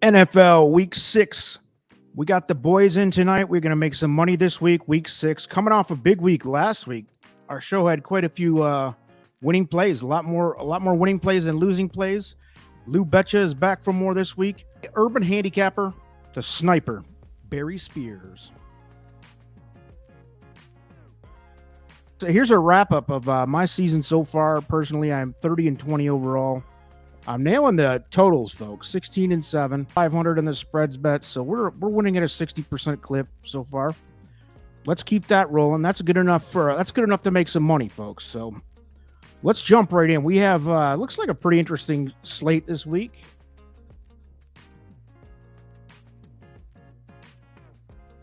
NFL Week 6. We got the boys in tonight. We're going to make some money this week, Week 6. Coming off a big week last week, our show had quite a few winning plays, a lot more winning plays than losing plays. Lou Betya is back for more this week. Urban handicapper, the sniper, Barry Spears. So here's a wrap-up of my season so far. Personally, I'm 30-20 overall. I'm nailing the totals, folks. 16-7, 500 in the spreads bet. So we're winning at a 60% clip so far. Let's keep that rolling. That's good enough to make some money, folks. So let's jump right in. We have looks like a pretty interesting slate this week.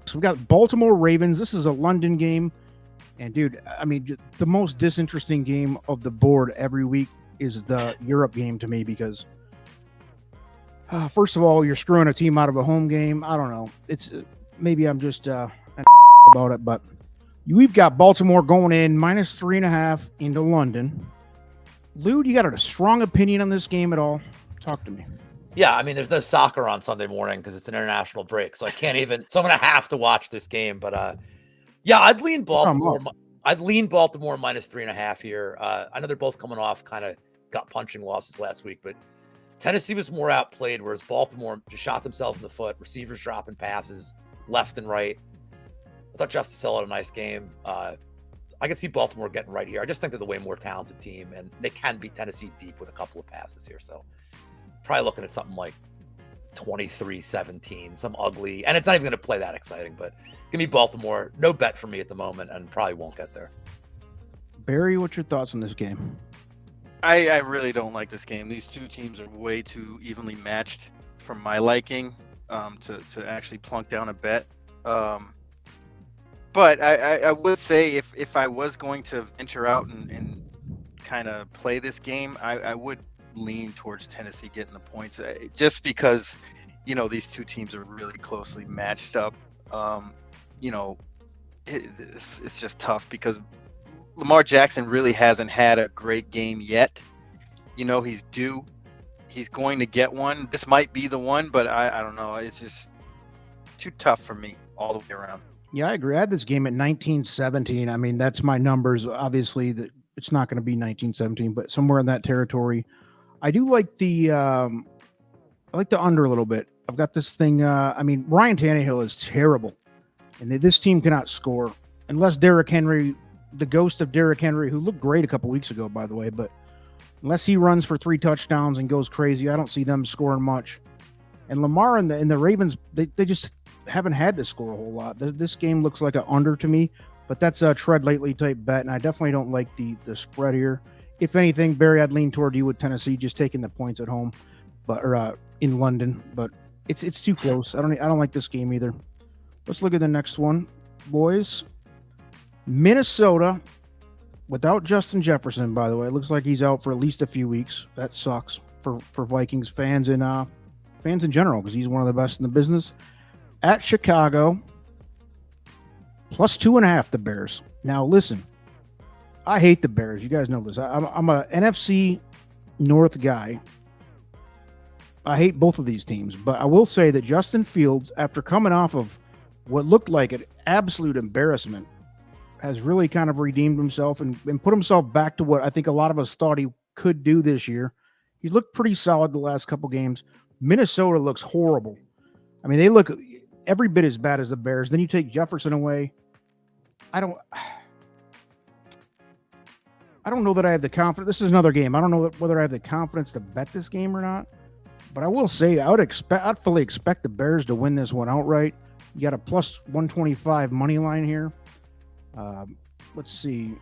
So we got Baltimore Ravens. This is a London game. And, dude, I mean, the most disinteresting game of the board every week is the Europe game to me because, first of all, you're screwing a team out of a home game. I don't know. It's maybe I'm just about it, but we've got Baltimore going in -3.5 into London. Lou, you got a strong opinion on this game at all? Talk to me. Yeah, I mean, there's no soccer on Sunday morning because it's an international break, so I can't even. So I'm gonna have to watch this game, but yeah, I'd lean Baltimore. I'd lean Baltimore -3.5 here. I know they're both coming off kind of gut punching losses last week, but Tennessee was more outplayed, whereas Baltimore just shot themselves in the foot. Receivers dropping passes left and right. I thought Justice Hill had a nice game. I can see Baltimore getting right here. I just think they're the way more talented team, and they can beat Tennessee deep with a couple of passes here. So probably looking at something like 23-17, some ugly, and it's not even going to play that exciting, but give me Baltimore. No bet for me at the moment, and probably won't get there. Barry, what's your thoughts on this game? I really don't like this game. These two teams are way too evenly matched for my liking to actually plunk down a bet. But I would say if I was going to venture out and kind of play this game, I would lean towards Tennessee getting the points, just because, these two teams are really closely matched up. It's just tough because Lamar Jackson really hasn't had a great game yet. He's due. He's going to get one. This might be the one, but I don't know. It's just too tough for me all the way around. Yeah, I agree. I had this game at 19-17. I mean, that's my numbers. Obviously, that it's not going to be 19-17, but somewhere in that territory. I do like the under a little bit. I've got this thing. Ryan Tannehill is terrible, and this team cannot score unless Derrick Henry, the ghost of Derrick Henry, who looked great a couple weeks ago, by the way, but unless he runs for 3 touchdowns and goes crazy, I don't see them scoring much. And Lamar and the Ravens, they just haven't had to score a whole lot. This game looks like an under to me, but that's a tread lightly type bet, and I definitely don't like the spread here. If anything, Barry, I'd lean toward you with Tennessee, just taking the points at home, or in London. But it's too close. I don't like this game either. Let's look at the next one, boys. Minnesota, without Justin Jefferson, by the way, it looks like he's out for at least a few weeks. That sucks for Vikings fans and fans in general, because he's one of the best in the business. At Chicago, +2.5 the Bears. Now listen, I hate the Bears. You guys know this. I'm a NFC North guy. I hate both of these teams, but I will say that Justin Fields, after coming off of what looked like an absolute embarrassment, has really kind of redeemed himself and put himself back to what I think a lot of us thought he could do this year. He's looked pretty solid the last couple games. Minnesota looks horrible. I mean, they look every bit as bad as the Bears. Then you take Jefferson away. I don't know that I have the confidence. This is another game. I don't know whether I have the confidence to bet this game or not. But I will say I'd fully expect the Bears to win this one outright. You got a +125 money line here. Let's see.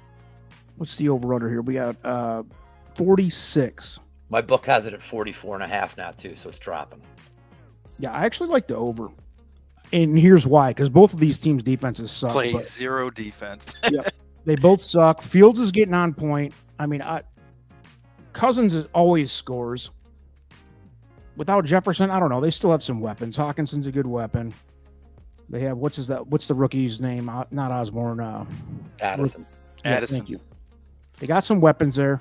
What's the over-under here? We got 46. My book has it at 44.5 now too, so it's dropping. Yeah, I actually like the over. And here's why, because both of these teams' defenses suck. Play zero defense. Yeah, they both suck. Fields is getting on point. I mean, Cousins always scores. Without Jefferson, I don't know. They still have some weapons. Hawkinson's a good weapon. They have what's the rookie's name? Not Osborne. Addison. Yeah, Addison. thank you. They got some weapons there.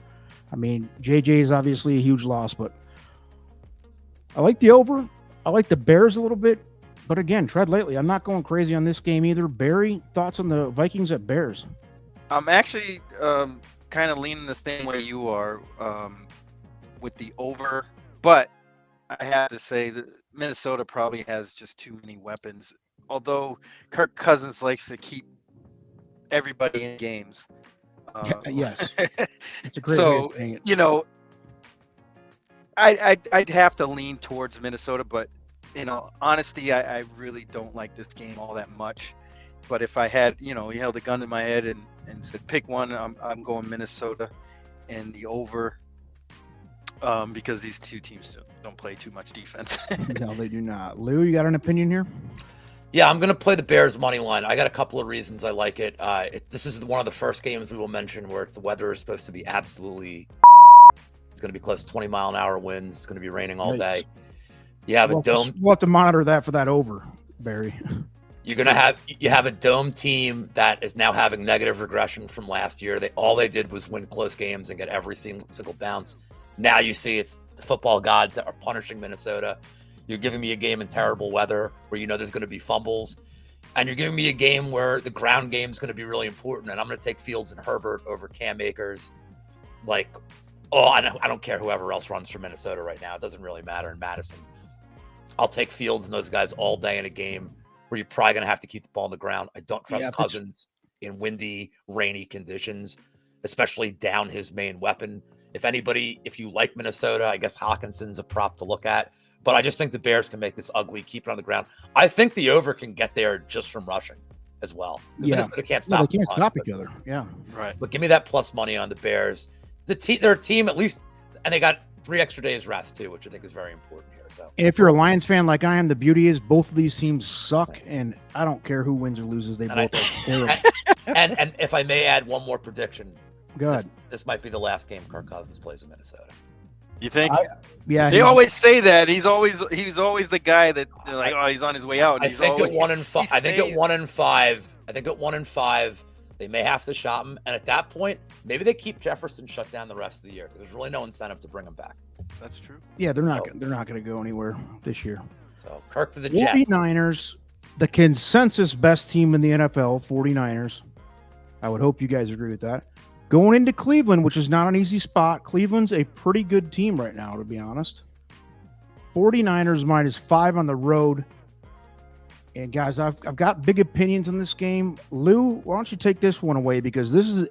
I mean, JJ is obviously a huge loss, but I like the over. I like the Bears a little bit, but again, tread lightly. I'm not going crazy on this game either. Barry, thoughts on the Vikings at Bears? I'm actually kind of leaning the same way you are with the over, but I have to say that Minnesota probably has just too many weapons. Although Kirk Cousins likes to keep everybody in games. Yes, it's a great way of So, saying it. you know, I'd have to lean towards Minnesota, but you know, honesty, I really don't like this game all that much. But if I had, you know, he held a gun to my head and said pick one, I'm going Minnesota and the over, because these two teams don't play too much defense. No, they do not. Lou, you got an opinion here? Yeah, I'm going to play the Bears money line. I got a couple of reasons I like it. This is one of the first games we will mention where the weather is supposed to be absolutely. It's going to be close to 20-mile-an-hour winds. It's going to be raining all day. You have a dome. We'll have to monitor that for that over, Barry. You have a dome team that is now having negative regression from last year. All they did was win close games and get every single bounce. Now you see it's the football gods that are punishing Minnesota. You're giving me a game in terrible weather where you know there's going to be fumbles, and you're giving me a game where the ground game is going to be really important. And I'm going to take Fields and Herbert over Cam Akers. I don't care whoever else runs for Minnesota right now. It doesn't really matter in Madison. I'll take Fields and those guys all day in a game where you're probably going to have to keep the ball on the ground. I don't trust Cousins in windy, rainy conditions, especially down his main weapon. If you like Minnesota, I guess Hawkinson's a prop to look at. But I just think the Bears can make this ugly, keep it on the ground. I think the over can get there just from rushing as well. Yeah. Minnesota can't stop. They can't stop each other. Yeah. Right. But give me that plus money on the Bears. They're a team at least, and they got 3 extra days rest too, which I think is very important here. So, and if you're a Lions fan like I am, the beauty is both of these teams suck, and I don't care who wins or loses. They both are terrible. And if I may add one more prediction, go ahead. This might be the last game Kirk Cousins plays in Minnesota. You think? Yeah. They always say that he's always the guy that they're like, oh, he's on his way out. I think at 1-5. I think at 1-5. They may have to shop him, and at that point, maybe they keep Jefferson shut down the rest of the year. There's really no incentive to bring him back. That's true. Yeah, they're not going to go anywhere this year. So Kirk to the Jets. 49ers, the consensus best team in the NFL, 49ers. I would hope you guys agree with that. Going into Cleveland, which is not an easy spot. Cleveland's a pretty good team right now, to be honest. 49ers -5 on the road. And guys, I've got big opinions on this game. Lou, why don't you take this one away? Because this is,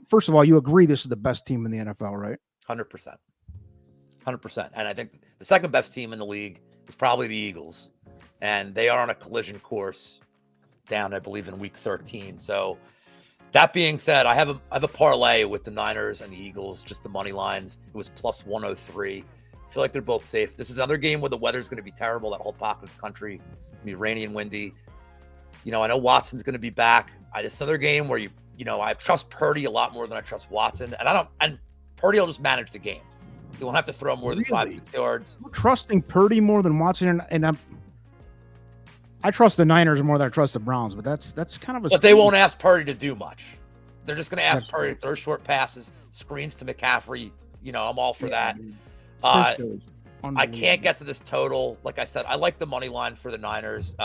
first of all, you agree this is the best team in the NFL, right? 100%. 100%. And I think the second best team in the league is probably the Eagles. And they are on a collision course down, I believe, in week 13. So that being said, I have a parlay with the Niners and the Eagles, just the money lines. It was plus 103. I feel like they're both safe. This is another game where the weather's going to be terrible, that whole pocket of the country. It's going to be rainy and windy. I know Watson's going to be back. It's another game where I trust Purdy a lot more than I trust Watson. And Purdy will just manage the game. He won't have to throw more than 5-6 yards. We're trusting Purdy more than Watson, and I trust the Niners more than I trust the Browns, but that's kind of a. But they won't ask Purdy to do much. They're just going to ask Purdy to throw short passes, screens to McCaffrey. I'm all for that. I can't get to this total. Like I said, I like the money line for the Niners.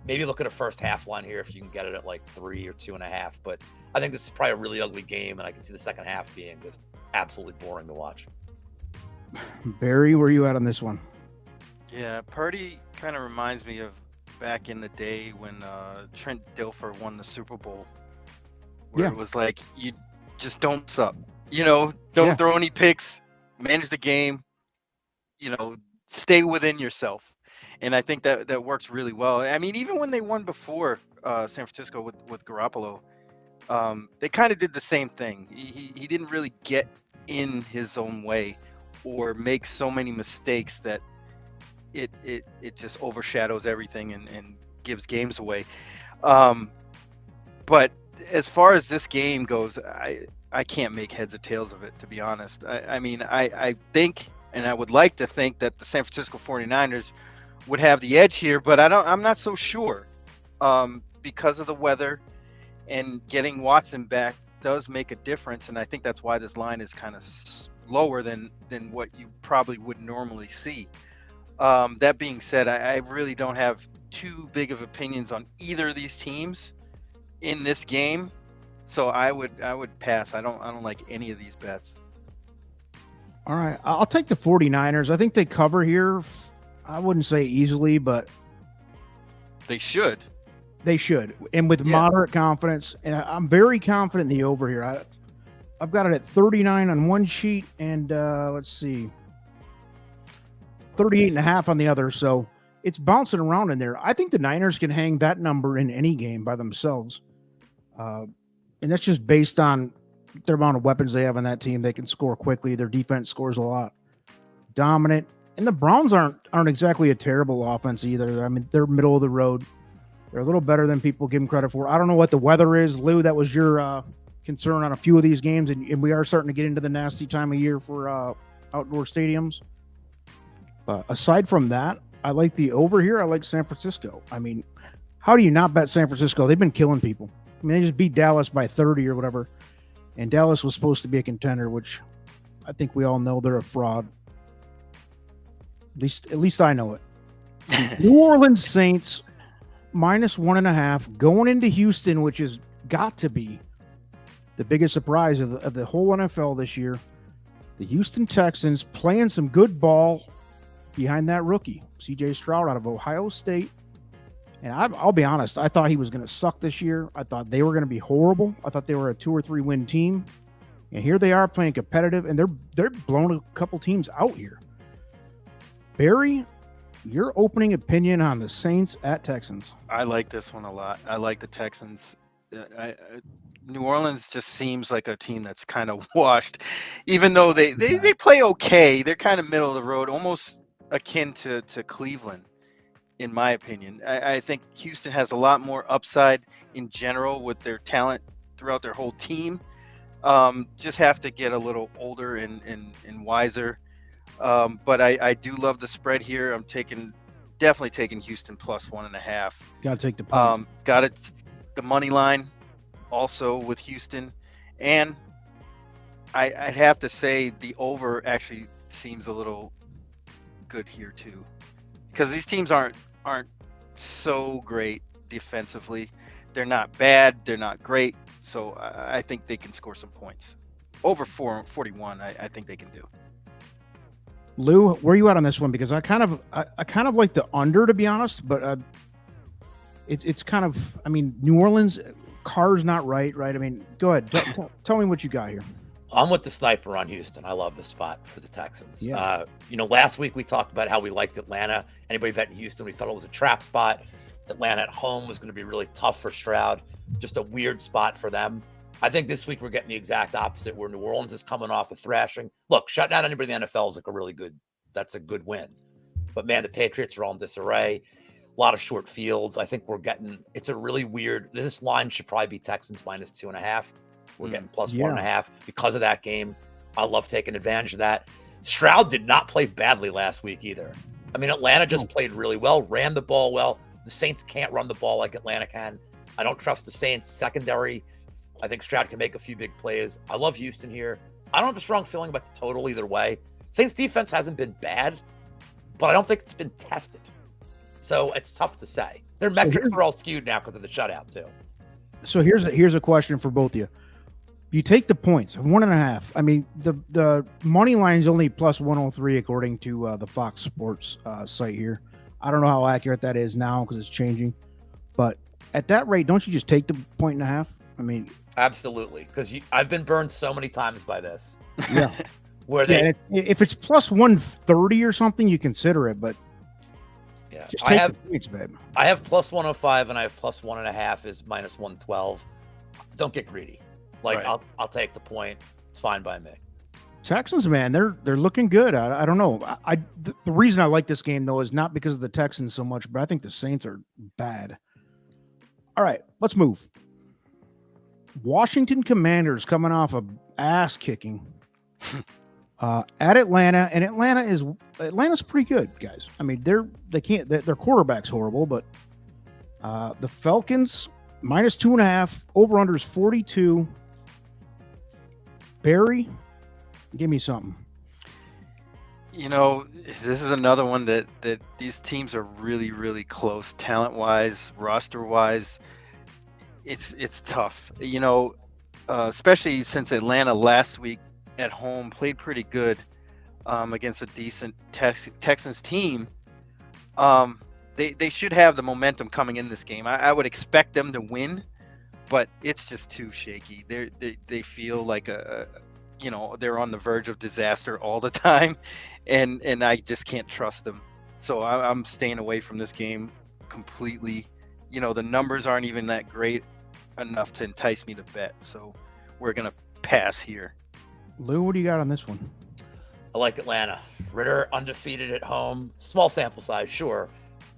Maybe look at a first half line here if you can get it at like 3 or 2.5. But I think this is probably a really ugly game, and I can see the second half being just absolutely boring to watch. Barry, where are you at on this one? Yeah, Purdy kind of reminds me of back in the day when Trent Dilfer won the Super Bowl, where it was like, you just don't suck. Don't throw any picks, manage the game, stay within yourself. And I think that works really well. I mean, even when they won before San Francisco with Garoppolo, they kind of did the same thing. He didn't really get in his own way or make so many mistakes that it just overshadows everything and gives games away. But as far as this game goes, I can't make heads or tails of it, to be honest. I think, and I would like to think, that the San Francisco 49ers would have the edge here, but I'm not so sure, because of the weather, and getting Watson back does make a difference. And I think that's why this line is kind of lower than what you probably would normally see. That being said, I really don't have too big of opinions on either of these teams in this game, so I would pass. I don't like any of these bets. All right, I'll take the 49ers. I think they cover here. I wouldn't say easily, but They should. they should, and with moderate confidence. And I'm very confident in the over here. I've got it at 39 on one sheet, and let's see, 38.5 on the other. So it's bouncing around in there. I think the Niners can hang that number in any game by themselves. And that's just based on their amount of weapons they have on that team. They can score quickly. Their defense scores a lot. Dominant. And the Browns aren't exactly a terrible offense either. I mean, they're middle of the road. They're a little better than people give them credit for. I don't know what the weather is. Lou, that was your concern on a few of these games. And we are starting to get into the nasty time of year for outdoor stadiums. But aside from that, I like the over here. I like San Francisco. I mean, how do you not bet San Francisco? They've been killing people. I mean, they just beat Dallas by 30 or whatever. And Dallas was supposed to be a contender, which I think we all know they're a fraud. At least I know it. New Orleans Saints -1.5 going into Houston, which has got to be the biggest surprise of the whole NFL this year. The Houston Texans playing some good ball behind that rookie, C.J. Stroud out of Ohio State. And I'll be honest, I thought he was going to suck this year. I thought they were going to be horrible. I thought they were a 2 or 3 win team. And here they are playing competitive, and they're blowing a couple teams out here. Barry, your opening opinion on the Saints at Texans? I like this one a lot. I like the Texans. New Orleans just seems like a team that's kind of washed, even though they play okay. They're kind of middle of the road, almost akin to Cleveland, in my opinion. I think Houston has a lot more upside in general with their talent throughout their whole team. Just have to get a little older and wiser. But I do love the spread here. I'm definitely taking Houston +1.5. Got to take the point. Got it. The money line also with Houston, and I'd have to say the over actually seems a little good here too, because these teams aren't so great defensively. They're not bad. They're not great. So I think they can score some points. Over 41, I think they can do. Lou, where are you at on this one? Because I kind of like the under, to be honest, but it's kind of, I mean, New Orleans, Carr's not right? I mean, go ahead. Tell me what you got here. I'm with the sniper on Houston. I love the spot for the Texans. Yeah. Last week we talked about how we liked Atlanta. Anybody betting Houston, we thought it was a trap spot. Atlanta at home was going to be really tough for Stroud. Just a weird spot for them. I think this week we're getting the exact opposite, where New Orleans is coming off a thrashing. Look, shutting out anybody in the NFL is like that's a good win. But man, the Patriots are all in disarray. A lot of short fields. I think it's a really weird, this line should probably be Texans -2.5. We're getting +1.5 because of that game. I love taking advantage of that. Stroud did not play badly last week either. I mean, Atlanta just played really well, ran the ball well. The Saints can't run the ball like Atlanta can. I don't trust the Saints secondary. I think Stroud can make a few big plays. I love Houston here. I don't have a strong feeling about the total either way. Saints defense hasn't been bad, but I don't think it's been tested. So it's tough to say. Their metrics are all skewed now because of the shutout too. So here's a question for both of you. You take the points, 1.5. I mean, the money line is only +103 according to the Fox Sports site here. I don't know how accurate that is now because it's changing. But at that rate, don't you just take the 1.5? I mean, absolutely, because I've been burned so many times by this. Yeah. If it's +130 or something, you consider it, but yeah, just take the points, babe. I have +105 and I have +1.5 is -112. Don't get greedy. Like, right. I'll take the point. It's fine by me. Texans, man, they're looking good. I don't know. The reason I like this game though is not because of the Texans so much, but I think the Saints are bad. All right, let's move. Washington Commanders coming off a ass kicking at Atlanta, and Atlanta's pretty good, guys. I mean, their quarterback's horrible, but the Falcons -2.5, over under is 42. Barry, give me something. This is another one that these teams are really, really close, talent-wise, roster-wise. It's tough. Especially since Atlanta last week at home played pretty good against a decent Texans team. They should have the momentum coming in this game. I would expect them to win, but it's just too shaky. They feel like they're on the verge of disaster all the time, and I just can't trust them. So I'm staying away from this game completely. The numbers aren't even that great enough to entice me to bet. So we're gonna pass here. Lou, what do you got on this one? I like Atlanta. Ritter undefeated at home. Small sample size, sure.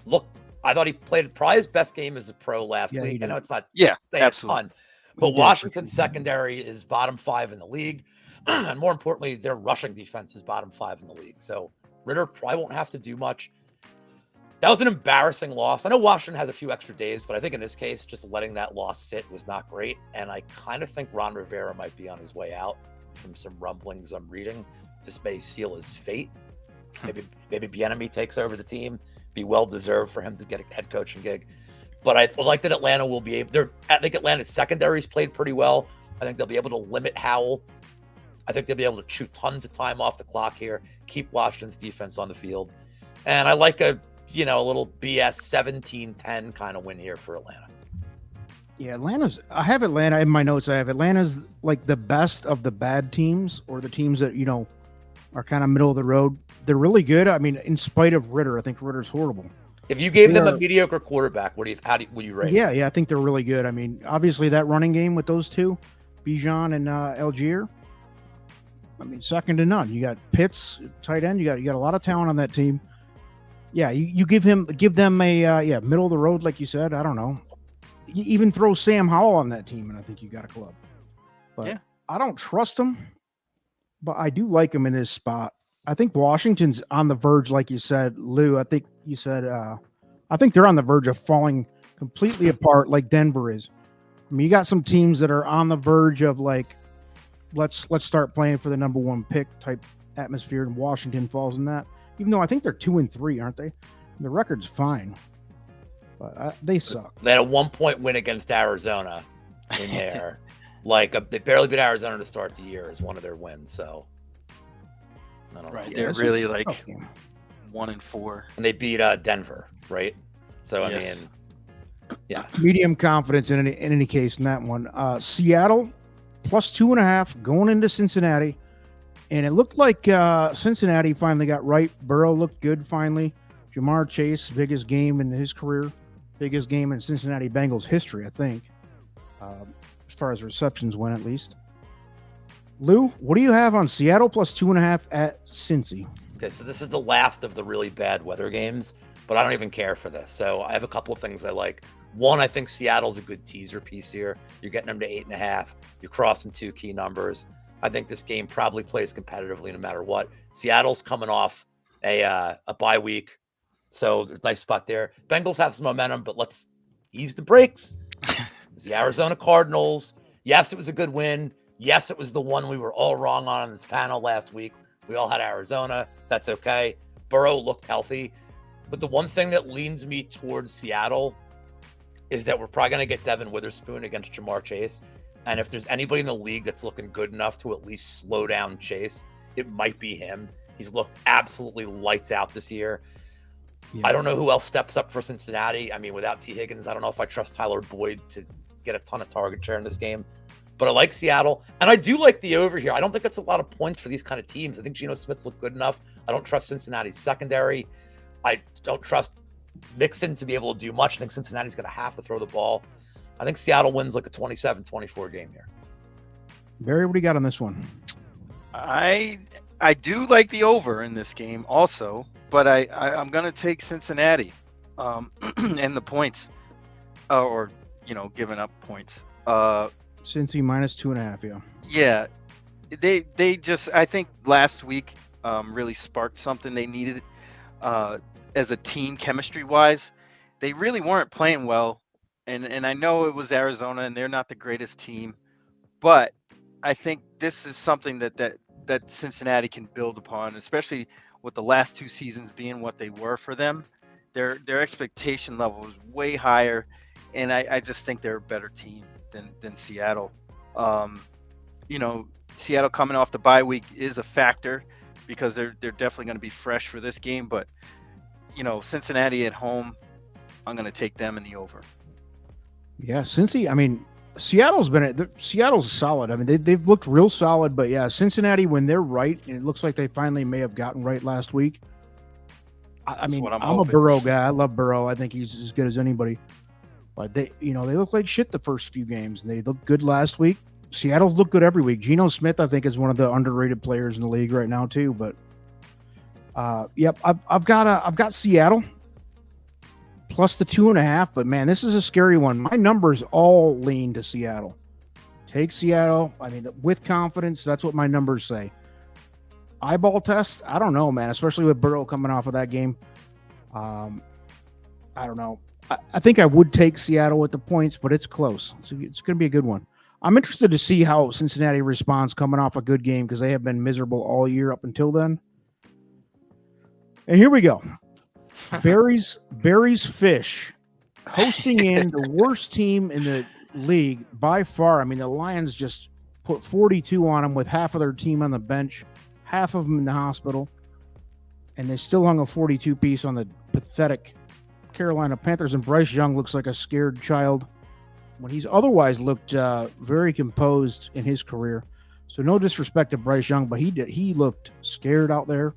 Look, I thought he played probably his best game as a pro last week. I know it's not absolutely. fun, but Washington's secondary is bottom 5 in the league. And more importantly, their rushing defense is bottom 5 in the league. So Ritter probably won't have to do much. That was an embarrassing loss. I know Washington has a few extra days, but I think in this case, just letting that loss sit was not great. And I kind of think Ron Rivera might be on his way out from some rumblings I'm reading. This may seal his fate. Maybe Bieniemy takes over the team. Be well deserved for him to get a head coaching gig. But I like that Atlanta will be able. I think Atlanta's secondary's played pretty well. I think they'll be able to limit Howell. I think they'll be able to chew tons of time off the clock here, keep Washington's defense on the field, and I like a little BS 17-10 kind of win here for Atlanta. Yeah, I have Atlanta in my notes. I have Atlanta's like the best of the bad teams, or the teams that are kind of middle of the road. They're really good. I mean, in spite of Ritter, I think Ritter's horrible. If you gave them a mediocre quarterback, would you rate? Yeah, I think they're really good. I mean, obviously that running game with those two, Bijan and Algier. I mean, second to none. You got Pitts, tight end. You got a lot of talent on that team. Yeah, you give them a middle of the road, like you said. I don't know. You even throw Sam Howell on that team, and I think you got a club. But yeah. I don't trust them, but I do like them in this spot. I think Washington's on the verge, like you said, Lou. I think you said. I think they're on the verge of falling completely apart, like Denver is. I mean, you got some teams that are on the verge of like, let's start playing for the number 1 pick type atmosphere, and Washington falls in that. Even though I think they're 2-3, aren't they? The record's fine, but they suck. They had a 1-point win against Arizona in there. They barely beat Arizona to start the year as one of their wins. So I don't know. Yeah, they're really 1-4, and they beat Denver, right? So I mean, yeah, medium confidence in any case in that one. Seattle plus 2.5 going into Cincinnati. And it looked like Cincinnati finally got right. Burrow looked good finally. Jamar Chase, biggest game in his career. Biggest game in Cincinnati Bengals history, I think. As far as receptions went, at least. Lou, what do you have on Seattle plus 2.5 at Cincy? Okay, so this is the last of the really bad weather games, but I don't even care for this. So I have a couple of things I like. One, I think Seattle's a good teaser piece here. You're getting them to 8.5. You're crossing 2 key numbers. I think this game probably plays competitively no matter what. Seattle's coming off a bye week, so nice spot there. Bengals have some momentum, but let's ease the brakes. It's the Arizona Cardinals. Yes, it was a good win. Yes, it was the one we were all wrong on this panel last week. We all had Arizona. That's okay. Burrow looked healthy. But the one thing that leans me towards Seattle is that we're probably going to get Devin Witherspoon against Jamar Chase. And if there's anybody in the league that's looking good enough to at least slow down Chase, it might be him. He's looked absolutely lights out this year. Yeah. I don't know who else steps up for Cincinnati. I mean, without T. Higgins, I don't know if I trust Tyler Boyd to get a ton of target share in this game. But I like Seattle. And I do like the over here. I don't think that's a lot of points for these kind of teams. I think Geno Smith's looked good enough. I don't trust Cincinnati's secondary. I don't trust Mixon to be able to do much. I think Cincinnati's going to have to throw the ball. I think Seattle wins like a 27-24 game here. Barry, what do you got on this one? I do like the over in this game also, but I'm going to take Cincinnati and the points, or giving up points. Cincy minus 2.5, yeah. They just, I think last week really sparked something they needed as a team chemistry wise. They really weren't playing well. And I know it was Arizona, and they're not the greatest team, but I think this is something that Cincinnati can build upon, especially with the last 2 seasons being what they were for them, their expectation level is way higher, and I just think they're a better team than Seattle. You know, Seattle coming off the bye week is a factor because they're definitely going to be fresh for this game, but you know, Cincinnati at home, I'm going to take them in the over. Yeah, Cincy. I mean, Seattle's solid. I mean, they've looked real solid, but yeah, Cincinnati, when they're right, and it looks like they finally may have gotten right last week. I mean, I'm a Burrow guy. I love Burrow. I think he's as good as anybody. But they look like shit the first few games, and they looked good last week. Seattle's looked good every week. Geno Smith, I think, is one of the underrated players in the league right now too. But yep, I've got Seattle plus the 2.5. But man, this is a scary one. My numbers all lean to Seattle. Take Seattle. I mean, with confidence. That's what my numbers say. Eyeball test, I don't know, man, especially with Burrow coming off of that game. I don't know. I think I would take Seattle with the points, but it's close. It's going to be a good one. I'm interested to see how Cincinnati responds coming off a good game because they have been miserable all year up until then. And here we go. Barry's Fish hosting in the worst team in the league by far. I mean, the Lions just put 42 on them with half of their team on the bench, half of them in the hospital, and they still hung a 42 piece on the pathetic Carolina Panthers. And Bryce Young looks like a scared child when he's otherwise looked very composed in his career. So no disrespect to Bryce Young, but he looked scared out there.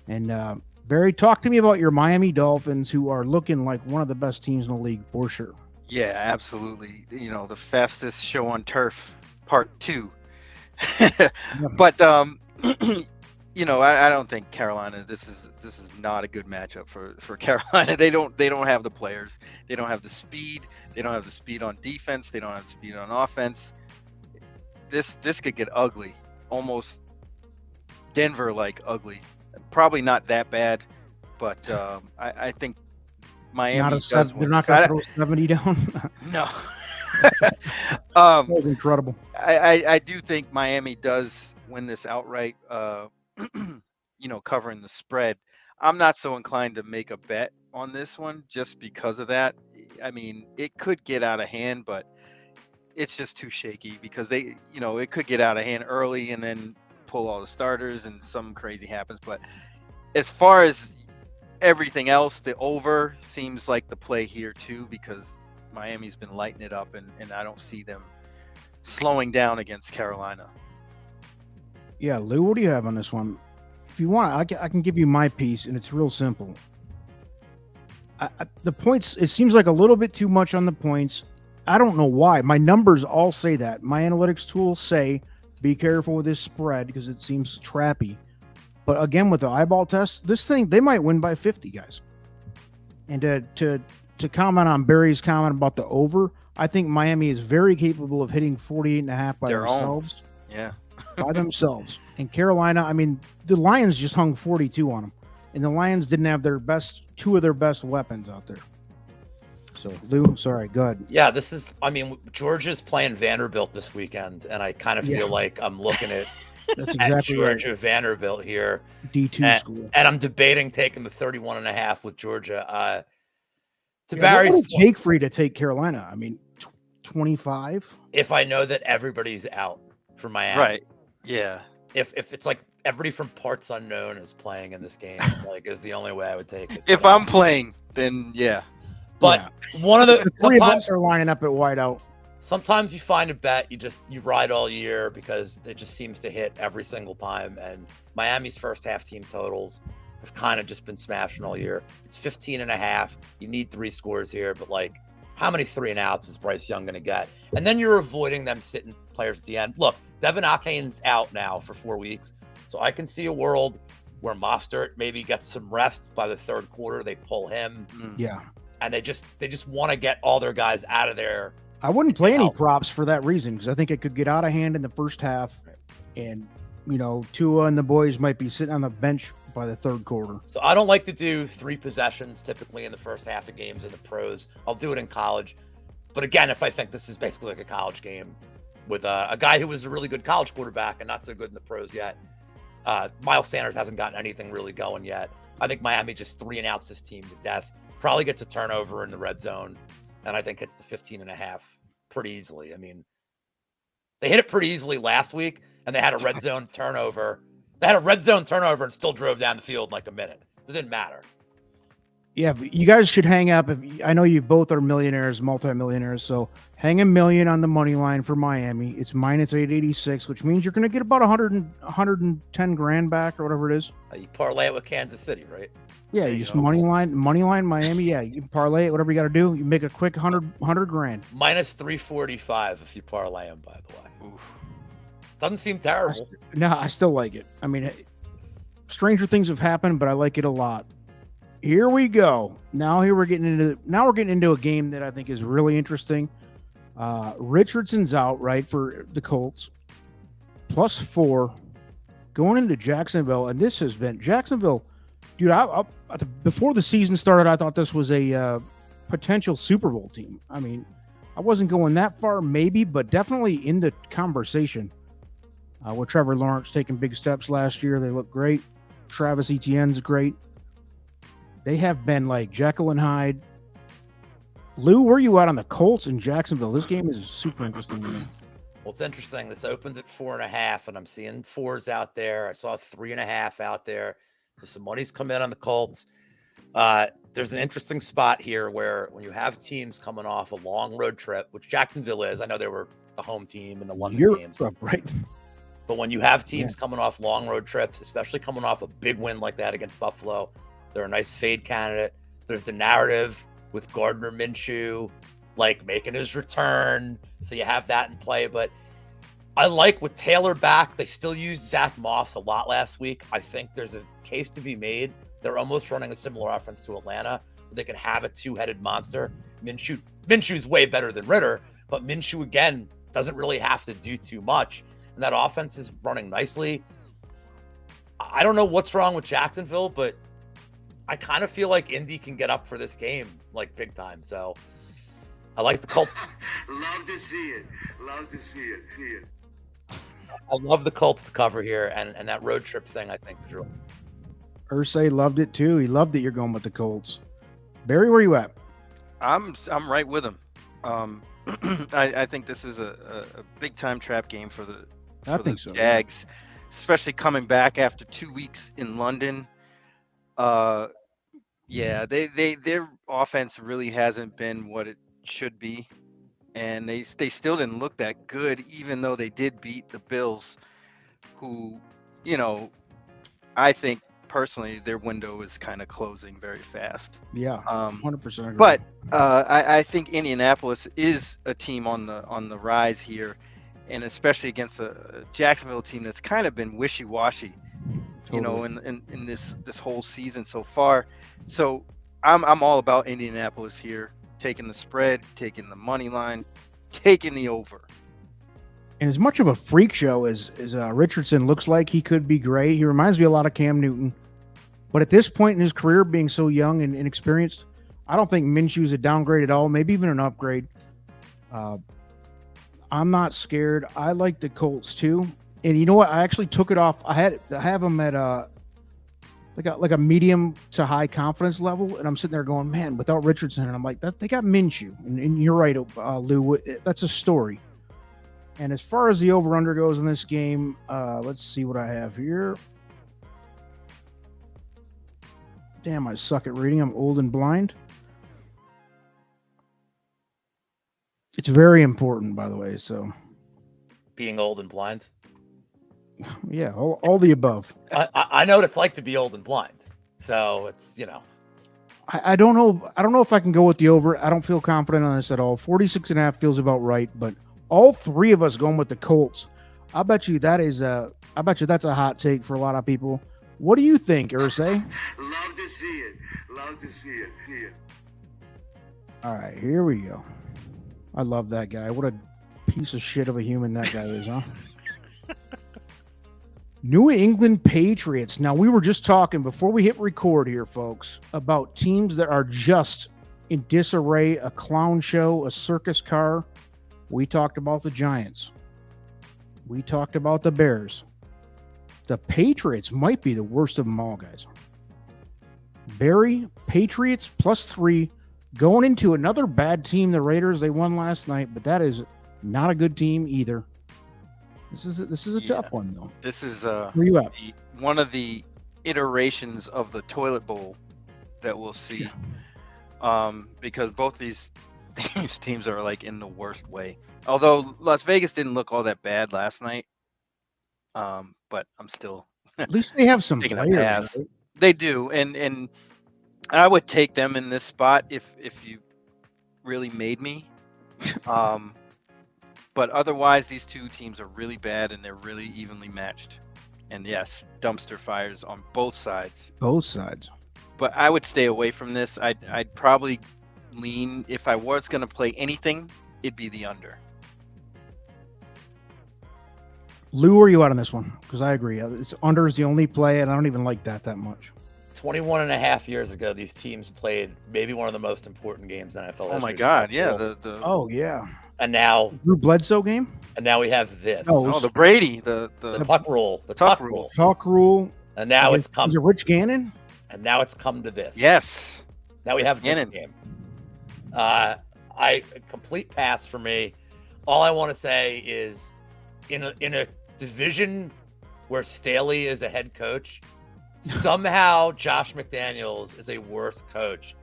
And Barry, talk to me about your Miami Dolphins, who are looking like one of the best teams in the league for sure. Yeah, absolutely. You know, the fastest show on turf, part 2. But you know, I don't think Carolina. This is not a good matchup for Carolina. They don't have the players. They don't have the speed. They don't have the speed on defense. They don't have the speed on offense. This could get ugly, almost Denver-like ugly. Probably not that bad, but I think Miami does win. They're not going to throw 70 down. No. That was incredible. I do think Miami does win this outright. You know, covering the spread. I'm not so inclined to make a bet on this one just because of that. I mean, it could get out of hand, but it's just too shaky because it could get out of hand early and then pull all the starters and something crazy happens. But as far as everything else, the over seems like the play here too, because Miami's been lighting it up and I don't see them slowing down against Carolina. Yeah, Lou, what do you have on this one? If you want, I can give you my piece, and it's real simple. The points, it seems like a little bit too much on the points. I don't know why. My numbers all say that. My analytics tools say be careful with this spread because it seems trappy. But again, with the eyeball test, this thing, they might win by 50, guys. And to comment on Barry's comment about the over, I think Miami is very capable of hitting 48.5 by themselves. Yeah. By themselves. And Carolina, I mean, the Lions just hung 42 on them. And the Lions didn't have two of their best weapons out there. So, Lou, sorry, go ahead. Yeah, Georgia's playing Vanderbilt this weekend, and I kind of feel like I'm looking at, That's exactly Georgia right. Vanderbilt here. D2 school. And I'm debating taking the 31.5 with Georgia. Barry's what would it take for you to take Carolina? I mean, 25? If I know that everybody's out for Miami. Right. Yeah. If it's like everybody from parts unknown is playing in this game, like is the only way I would take it. If I'm playing, then yeah. But one of the three of us are lining up at wideout. Sometimes you find a bet you ride all year because it just seems to hit every single time. And Miami's first half team totals have kind of just been smashing all year. It's 15.5. You need 3 scores here, but like, how many 3 and outs is Bryce Young going to get? And then you're avoiding them sitting players at the end. Look, Devin Akane's out now for 4 weeks. So I can see a world where Mostert maybe gets some rest by the third quarter. They pull him. Yeah. And they just want to get all their guys out of there. I wouldn't play any props for that reason because I think it could get out of hand in the first half. And, Tua and the boys might be sitting on the bench by the third quarter. So I don't like to do 3 possessions typically in the first half of games in the pros. I'll do it in college. But again, if I think this is basically like a college game with a guy who was a really good college quarterback and not so good in the pros yet, Miles Sanders hasn't gotten anything really going yet. I think Miami just 3-and-outs this team to death. Probably gets a turnover in the red zone, and I think hits the 15.5 pretty easily. I mean, they hit it pretty easily last week, and they had a red zone turnover. They had a red zone turnover and still drove down the field in like a minute. It didn't matter. Yeah, you guys should hang up. I know you both are millionaires, multimillionaires, so hang $1 million on the money line for Miami. It's minus 886, which means you're going to get about 110 grand back or whatever it is. You parlay it with Kansas City, right? Yeah, you just money line Miami. Yeah, you can parlay it, whatever you got to do. You make a quick 100 grand. Minus 345 if you parlay them, by the way. Oof. Doesn't seem terrible. I still like it. I mean, stranger things have happened, but I like it a lot. Here we go. Now we're getting into a game that I think is really interesting. Richardson's out, right, for the Colts. +4 going into Jacksonville, and this has been Jacksonville. Dude, before the season started, I thought this was a potential Super Bowl team. I mean, I wasn't going that far, maybe, but definitely in the conversation. With Trevor Lawrence taking big steps last year, they look great. Travis Etienne's great. They have been like Jekyll and Hyde. Lou, where are you at on the Colts in Jacksonville? This game is super interesting to me. Well, it's interesting. This opened at 4.5, and I'm seeing 4s out there. I saw 3.5 out there. So some money's come in on the Colts. There's an interesting spot here where when you have teams coming off a long road trip, which Jacksonville is, I know they were the home team in the London games. Right. But when you have teams coming off long road trips, especially coming off a big win like that against Buffalo, they're a nice fade candidate. There's the narrative with Gardner Minshew, like making his return. So you have that in play. But I like with Taylor back, they still used Zach Moss a lot last week. I think there's a case to be made. They're almost running a similar offense to Atlanta, where they can have a two-headed monster. Minshew's way better than Ritter, but Minshew, again, doesn't really have to do too much. And that offense is running nicely. I don't know what's wrong with Jacksonville, but I kind of feel like Indy can get up for this game, like big time. So I like the Colts. Love to see it. Love to see it. I love the Colts to cover here, and that road trip thing, I think, is real. Ursay loved it too. He loved that you're going with the Colts. Barry, where you at? I'm right with him. I think this is a big time trap game for the Jags, especially coming back after 2 weeks in London. Their offense really hasn't been what it should be, and they still didn't look that good, even though they did beat the Bills, who, I think personally their window is kind of closing very fast. Yeah, 100% agree. But I think Indianapolis is a team on the rise here, and especially against a Jacksonville team that's kind of been wishy-washy. Totally. In this whole season so far. So I'm all about Indianapolis here, taking the spread, taking the money line, taking the over. And as much of a freak show as Richardson looks like he could be great, he reminds me a lot of Cam Newton. But at this point in his career, being so young and inexperienced, I don't think Minshew's a downgrade at all, maybe even an upgrade. I'm not scared. I like the Colts too. And you know what? I actually took it off. I have them at like a medium to high confidence level, and I'm sitting there going, man, without Richardson, and I'm like, they got Minshew, and you're right, Lou. That's a story. And as far as the over/under goes in this game, let's see what I have here. Damn, I suck at reading. I'm old and blind. It's very important, by the way. So, being old and blind. Yeah, all the above. I know what it's like to be old and blind. So it's, I don't know. I don't know if I can go with the over. I don't feel confident on this at all. 46.5 feels about right, but all three of us going with the Colts. I bet you that's a hot take for a lot of people. What do you think, Ursay? Love to see it. Love to see it. All right, here we go. I love that guy. What a piece of shit of a human that guy is, huh? New England Patriots. Now, we were just talking before we hit record here, folks, about teams that are just in disarray, a clown show, a circus car. We talked about the Giants. We talked about the Bears. The Patriots might be the worst of them all, guys. Barry, Patriots +3, going into another bad team. The Raiders, they won last night, but that is not a good team either. This is a tough one, though. This is Where you at? one of the iterations of the toilet bowl that we'll see, because both these teams are like in the worst way. Although Las Vegas didn't look all that bad last night, but I'm still At least they have some taking a players. pass. Right? They do, and I would take them in this spot if you really made me. But otherwise, these two teams are really bad, and they're really evenly matched. And yes, dumpster fires on both sides. Both sides. But I would stay away from this. I'd probably lean, if I was going to play anything, it'd be the under. Lou, where are you out on this one? Because I agree. It's under is the only play, and I don't even like that much. 21 and a half years ago, these teams played maybe one of the most important games in NFL. Oh my history. God! Yeah, Oh yeah. And now Drew Bledsoe game. And now we have this. Oh, the Brady, the tuck rule. The tuck tuck rule. Talk rule. And now it's come. Is it Rich Gannon? And now it's come to this. Yes. Now we have this Gannon. game. A complete pass for me. All I want to say is, in a division where Staley is a head coach, somehow Josh McDaniels is a worse coach.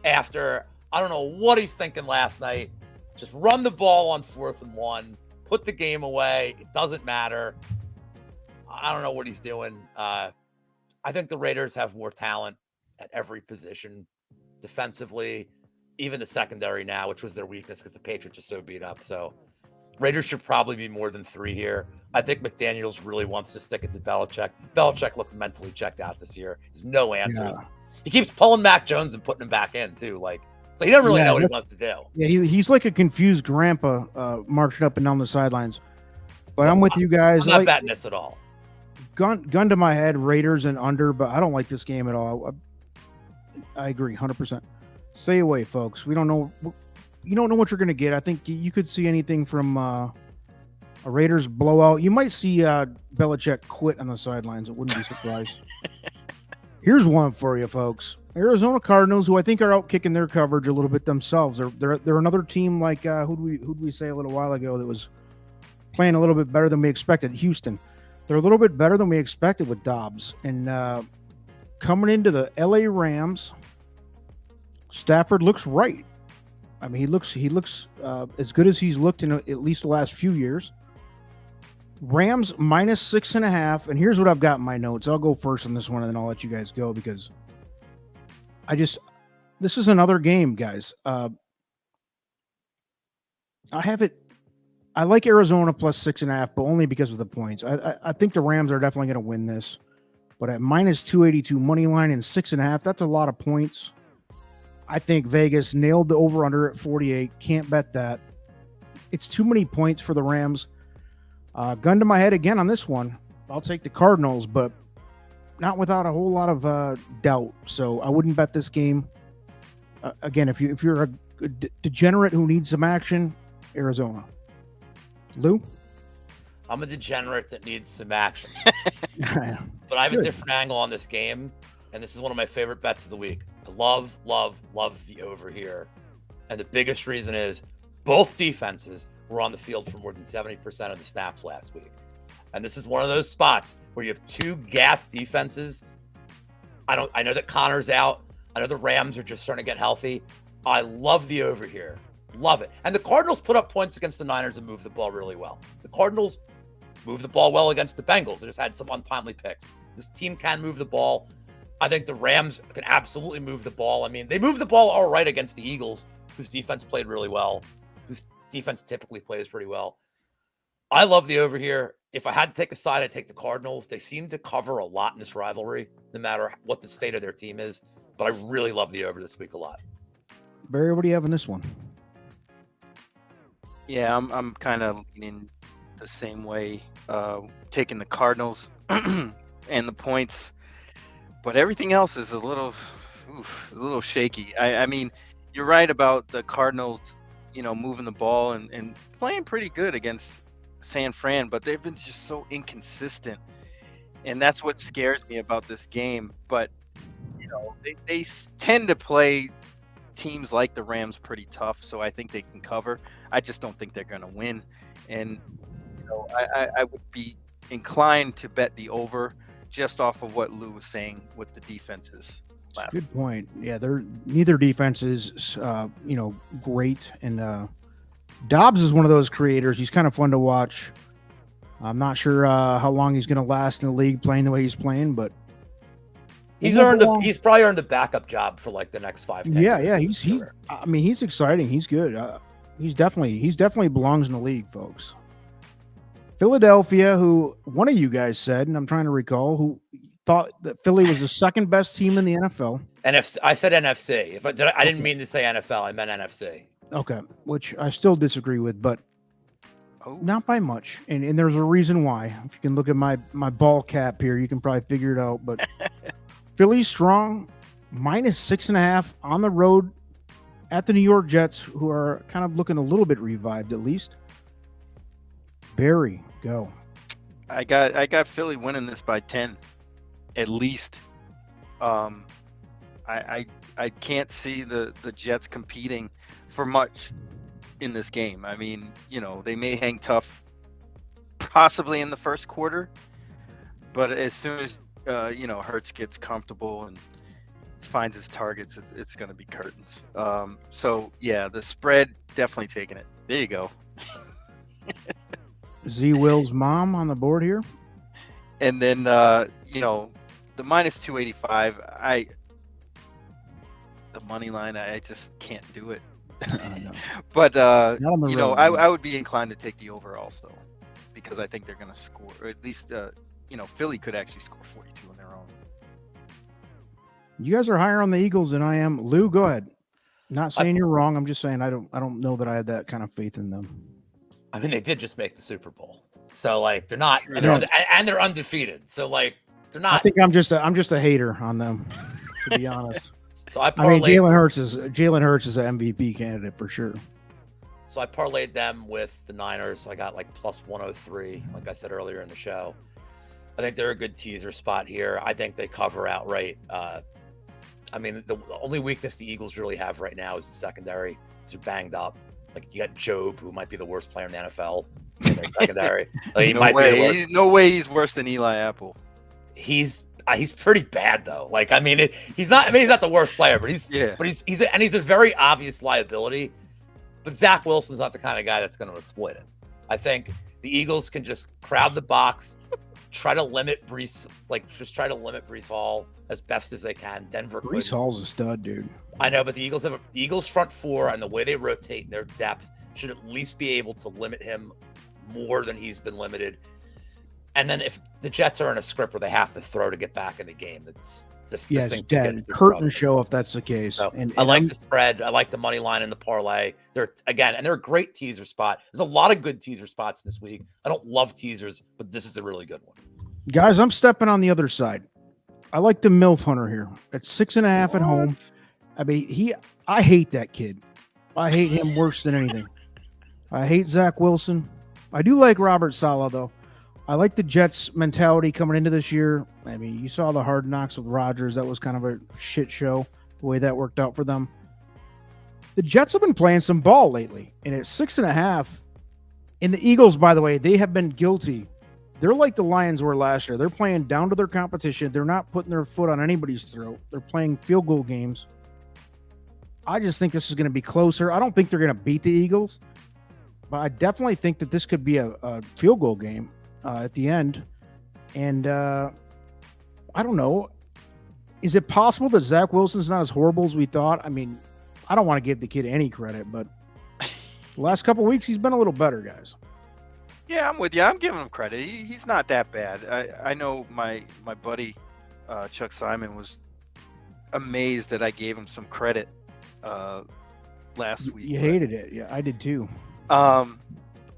After I don't know what he's thinking last night. Just run the ball on 4th and 1. Put the game away. It doesn't matter. I don't know what he's doing. I think the Raiders have more talent at every position defensively, even the secondary now, which was their weakness because the Patriots are so beat up. So Raiders should probably be more than 3 here. I think McDaniels really wants to stick it to Belichick. Belichick looks mentally checked out this year. There's no answers. Yeah. He keeps pulling Mac Jones and putting him back in too. So he doesn't really know what he wants to do. Yeah, he's like a confused grandpa marching up and down the sidelines. But I'm with you guys. I'm not betting this at all. Gun to my head, Raiders and under, but I don't like this game at all. I agree, 100%. Stay away, folks. We don't know. You don't know what you're going to get. I think you could see anything from a Raiders blowout. You might see Belichick quit on the sidelines. I wouldn't be surprised. Here's one for you, folks. Arizona Cardinals, who I think are out kicking their coverage a little bit themselves. They're another team like who'd we say a little while ago that was playing a little bit better than we expected. Houston. They're a little bit better than we expected with Dobbs. And coming into the LA Rams, Stafford looks right. I mean, he looks as good as he's looked in at least the last few years. Rams -6.5. And here's what I've got in my notes. I'll go first on this one, and then I'll let you guys go because this is another game, guys. I like Arizona +6.5, but only because of the points. I think the Rams are definitely going to win this, but at -282 money line and 6.5, that's a lot of points. I think Vegas nailed the over/under at 48. Can't bet that. It's too many points for the Rams. Gun to my head again on this one. I'll take the Cardinals, but not without a whole lot of doubt. So I wouldn't bet this game. Again, if you're a degenerate who needs some action, Arizona. Lou? I'm a degenerate that needs some action. But I have a different angle on this game, and this is one of my favorite bets of the week. I love the over here. And the biggest reason is both defenses were on the field for more than 70% of the snaps last week. And this is one of those spots where you have two gas defenses. I know that Connor's out. I know the Rams are just starting to get healthy. I love the over here. Love it. And the Cardinals put up points against the Niners and moved the ball really well. The Cardinals moved the ball well against the Bengals. They just had some untimely picks. This team can move the ball. I think the Rams can absolutely move the ball. I mean, they moved the ball all right against the Eagles, whose defense played really well, whose defense typically plays pretty well. I love the over here. If I had to take a side, I'd take the Cardinals. They seem to cover a lot in this rivalry, no matter what the state of their team is. But I really love the over this week a lot. Barry, what do you have in this one? Yeah, I'm kind of leaning the same way, taking the Cardinals and the points. But everything else is a little shaky. I mean, you're right about the Cardinals, moving the ball and playing pretty good against San Fran, but they've been just so inconsistent. and that's what scares me about this game. But they tend to play teams like the Rams pretty tough, so I think they can cover. I just don't think they're going to win, and I would be inclined to bet the over just off of what Lou was saying with the defenses. Good point. Yeah, neither defense is great, and Dobbs is one of those creators. He's kind of fun to watch. I'm not sure how long he's going to last in the league playing the way he's playing, but he's probably earned a backup job for like the next 5-10 years. Yeah, he's exciting. He's good. He's definitely belongs in the league, folks. Philadelphia, who one of you guys said, and I'm trying to recall, who thought that Philly was the second best team in the NFL. NFC. I said NFC. I didn't mean to say NFL. I meant NFC. Okay, which I still disagree with, but not by much. And there's a reason why. If you can look at my ball cap here, you can probably figure it out. But Philly's strong, -6.5 on the road at the New York Jets, who are kind of looking a little bit revived at least. Barry, go. I got Philly winning this by 10, at least. I can't see the Jets competing for much in this game. I mean, they may hang tough possibly in the first quarter, but as soon as Hurts gets comfortable and finds his targets, it's going to be curtains. So yeah, the spread, definitely taking it. There you go. Z Will's mom on the board here. And then the -285, the money line, I just can't do it. No. But road, I would be inclined to take the over also, because I think they're going to score, or at least Philly could actually score 42 on their own. You guys are higher on the Eagles than I am. Lou, go ahead. Not saying you're wrong. I'm just saying I don't know that I have that kind of faith in them. I mean, they did just make the Super Bowl, so like they're not, Sure. and they're undefeated. So like they're not. I think I'm just a hater on them, to be honest. So I mean, parlayed. Jalen Hurts is an MVP candidate for sure. So I parlayed them with the Niners. So I got like +103, like I said earlier in the show. I think they're a good teaser spot here. I think they cover outright. I mean, the only weakness the Eagles really have right now is the secondary. They're banged up. Like you got Job, who might be the worst player in the NFL in their secondary. Like, No way he's worse than Eli Apple. He's pretty bad though. Like I mean, he's not the worst player, but he's a very obvious liability. But Zach Wilson's not the kind of guy that's going to exploit it. I think the Eagles can just crowd the box, try to limit Breece Hall as best as they can. Denver. Breece Hall's a stud, dude. I know, but the Eagles front four and the way they rotate their depth should at least be able to limit him more than he's been limited. And then if the Jets are in a script where they have to throw to get back in the game, this thing dead. Curtain show if that's the case. So I like the spread. I like the money line and the parlay. They're a great teaser spot. There's a lot of good teaser spots this week. I don't love teasers, but this is a really good one. Guys, I'm stepping on the other side. I like the MILF Hunter here at 6.5 at home. I mean, I hate that kid. I hate him worse than anything. I hate Zach Wilson. I do like Robert Saleh, though. I like the Jets' mentality coming into this year. I mean, you saw the hard knocks with Rodgers. That was kind of a shit show, the way that worked out for them. The Jets have been playing some ball lately, and at 6.5, and the Eagles, by the way, they have been guilty. They're like the Lions were last year. They're playing down to their competition. They're not putting their foot on anybody's throat. They're playing field goal games. I just think this is going to be closer. I don't think they're going to beat the Eagles, but I definitely think that this could be a field goal game at the end. And I don't know. Is it possible that Zach Wilson's not as horrible as we thought? I mean, I don't want to give the kid any credit, but the last couple of weeks he's been a little better, guys. Yeah, I'm with you. I'm giving him credit. He's not that bad. I know my buddy Chuck Simon was amazed that I gave him some credit last week. You hated it. Yeah, I did too. Yeah,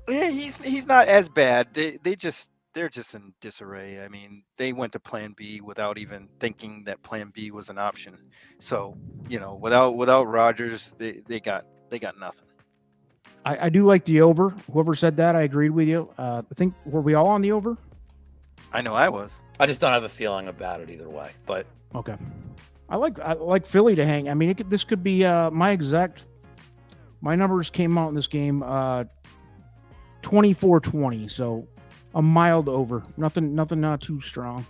he's not as bad. They're just in disarray. I mean, they went to Plan B without even thinking that Plan B was an option. So, without Rodgers, they got nothing. I do like the over. Whoever said that, I agreed with you. I think, were we all on the over? I know I was. I just don't have a feeling about it either way. But Okay. I like Philly to hang. I mean, this could be my numbers came out in this game 24-20, so a mild over. Nothing not too strong.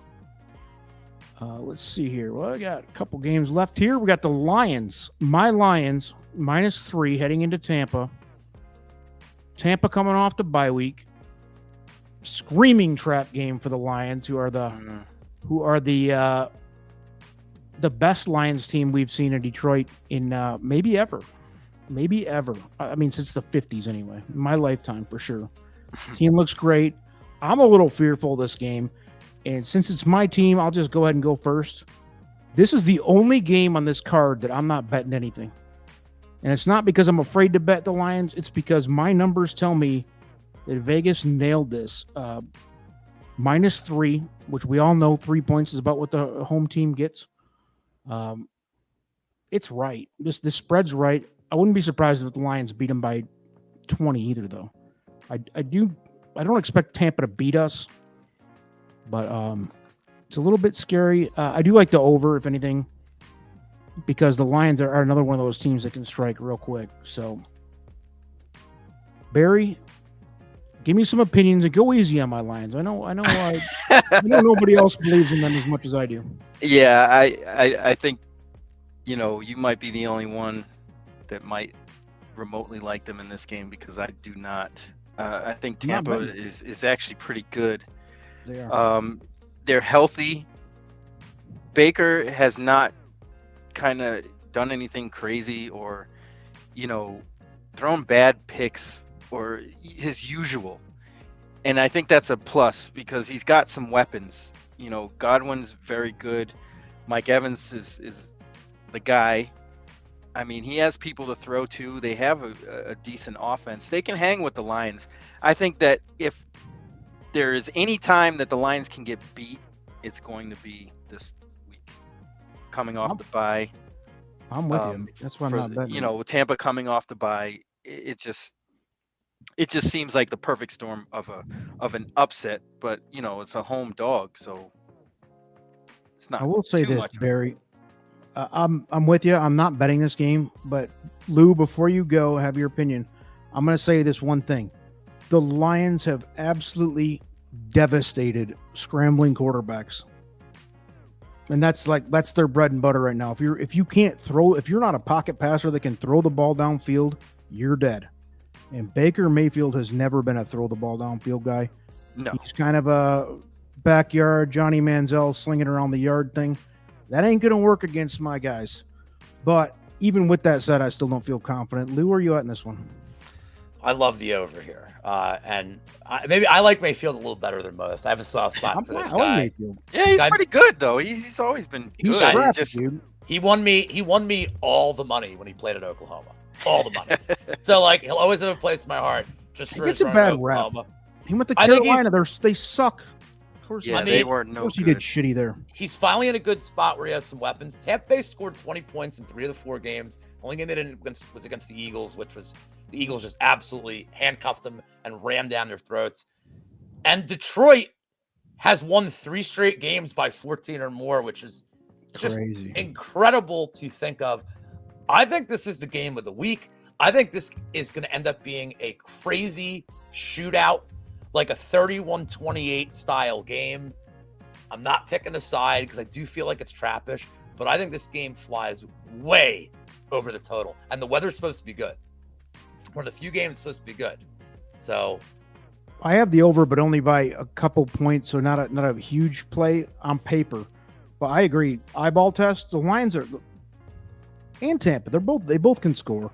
Let's see here. Well, I got a couple games left here. We got the Lions. My Lions -3 heading into Tampa. Tampa coming off the bye week. Screaming trap game for the Lions, who are the best Lions team we've seen in Detroit in maybe ever. I mean, since the 50s anyway. In my lifetime, for sure. Team looks great. I'm a little fearful of this game. And since it's my team, I'll just go ahead and go first. This is the only game on this card that I'm not betting anything. And it's not because I'm afraid to bet the Lions. It's because my numbers tell me that Vegas nailed this. -3, which we all know 3 points is about what the home team gets. It's right. This spread's right. I wouldn't be surprised if the Lions beat them by 20 either, though. I don't expect Tampa to beat us, but it's a little bit scary. I do like the over, if anything, because the Lions are another one of those teams that can strike real quick. So, Barry, give me some opinions and go easy on my Lions. I know nobody else believes in them as much as I do. Yeah, I think, you might be the only one that might remotely like them in this game, because I do not. I think Tampa is actually pretty good. They are. They're healthy. Baker has not kind of done anything crazy or, thrown bad picks or his usual. And I think that's a plus because he's got some weapons. Godwin's very good. Mike Evans is the guy. I mean, he has people to throw to. They have a decent offense. They can hang with the Lions. I think that if there is any time that the Lions can get beat, it's going to be this week. Coming off the bye. I'm with you. That's why I'm not betting. Tampa coming off the bye, it just seems like the perfect storm of an upset. But it's a home dog, so it's not. I will say too this, much. Barry. I'm with you. I'm not betting this game, but Lou, before you go, have your opinion. I'm going to say this one thing: the Lions have absolutely devastated scrambling quarterbacks, and that's their bread and butter right now. If you're not a pocket passer that can throw the ball downfield, you're dead. And Baker Mayfield has never been a throw the ball downfield guy. No, he's kind of a backyard Johnny Manziel slinging around the yard thing. That ain't going to work against my guys. But even with that said, I still don't feel confident. Lou, where are you at in this one? I love the over here. And maybe I like Mayfield a little better than most. I have a soft spot for this guy. Yeah, he's pretty good, though. He's always been good. Dude. He won me all the money when he played at Oklahoma. All the money. So, he'll always have a place in my heart just for his run at Oklahoma. He went to Carolina. They suck. Yeah, they were no good. He did shitty there. He's finally in a good spot where he has some weapons. Tampa Bay scored 20 points in 3 of the 4 games. The only game they didn't was against the Eagles, which was the Eagles just absolutely handcuffed them and rammed down their throats. And Detroit has won 3 straight games by 14 or more, which is just crazy, incredible to think of. I think this is the game of the week. I think this is going to end up being a crazy shootout, like a 31-28 style game. I'm not picking a side because I do feel like it's trappish, but I think this game flies way over the total. And the weather's supposed to be good. One of the few games supposed to be good. So I have the over, but only by a couple points, so not a huge play on paper. But I agree. Eyeball test, the Lions and Tampa, they both can score.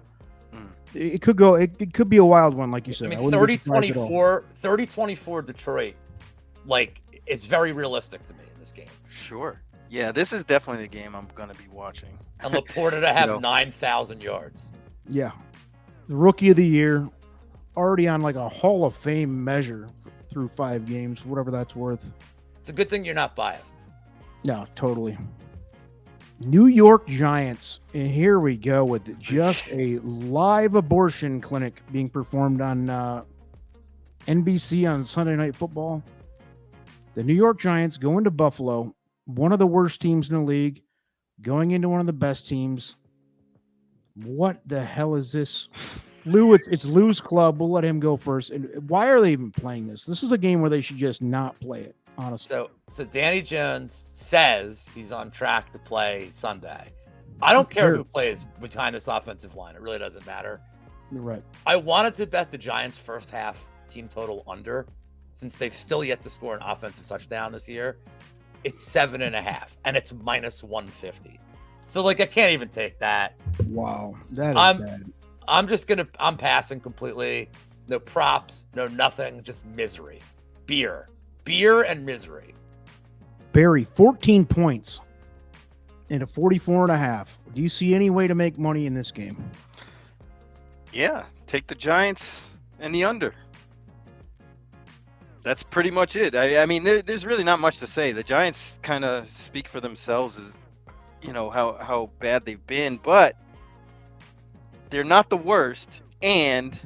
It could go. It could be a wild one, like you said. I mean, 30-24 Detroit, it's very realistic to me in this game. Sure. Yeah, this is definitely the game I'm going to be watching. And Laporta to have 9,000 yards. Yeah. The rookie of the year, already on a Hall of Fame measure through 5 games, whatever that's worth. It's a good thing you're not biased. No, totally. New York Giants, and here we go with just a live abortion clinic being performed on NBC on Sunday Night Football. The New York Giants going to Buffalo, one of the worst teams in the league, going into one of the best teams. What the hell is this? Lou, it's Lou's club. We'll let him go first. And why are they even playing this? This is a game where they should just not play it, honestly. So Danny Jones says he's on track to play Sunday. I don't care who plays behind this offensive line. It really doesn't matter. You're right. I wanted to bet the Giants' first half team total under, since they've still yet to score an offensive touchdown this year. It's 7.5, and it's minus 150. So, like, I can't even take that. Wow. That is bad. I'm passing completely. No props, no nothing, just misery. Beer and misery. Barry, 14 points in a 44.5. Do you see any way to make money in this game? Yeah, take the Giants and the under. That's pretty much it. I mean, there's really not much to say. The Giants kind of speak for themselves as, how bad they've been, but they're not the worst, and